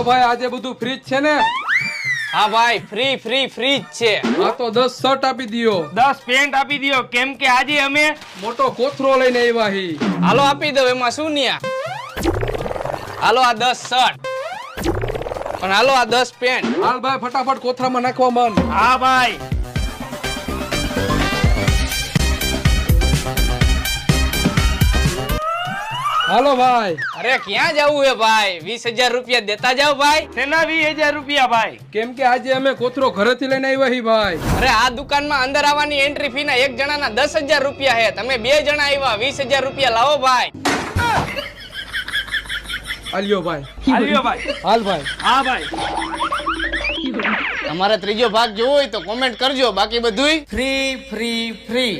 હાલો ભાઈ, આજે બધું ફ્રી જ છે ને? હા ભાઈ, ફ્રી જ છે. આ તો 10 શર્ટ આપી દિયો, 10 પેન્ટ આપી દો, કેમ કે આજે અમે મોટો કોથરો લઈને આવ્યા હી. હાલો આપી દો, એમાં શું ન્યા. હાલો આ 10 શર્ટ અને હાલો આ 10 પેન્ટ. હાલ ભાઈ, ફટાફટ કોથરામાં નાખવા માંડ. હા ભાઈ. હાલો ભાઈ. અરે ક્યાં જવું હે ભાઈ? 20,000 રૂપિયા દેતા જાવ ભાઈ. તેના 20,000 રૂપિયા ભાઈ. કેમ કે આજે અમે કોથરો ઘરેથી લઈને આવ્યા હી ભાઈ. અરે આ દુકાનમાં અંદર આવવાની એન્ટ્રી ફી ના એક જણાના 10,000 રૂપિયા હે. તમે 2 જણા આવ્યા, 20,000 રૂપિયા લાવો ભાઈ. આલ્યો ભાઈ. આલ્યો ભાઈ. હાલ ભાઈ. હા ભાઈ. તમારે ત્રીજો ભાગ જોવો હોય તો કોમેન્ટ કરજો, બાકી બધુંય ફ્રી.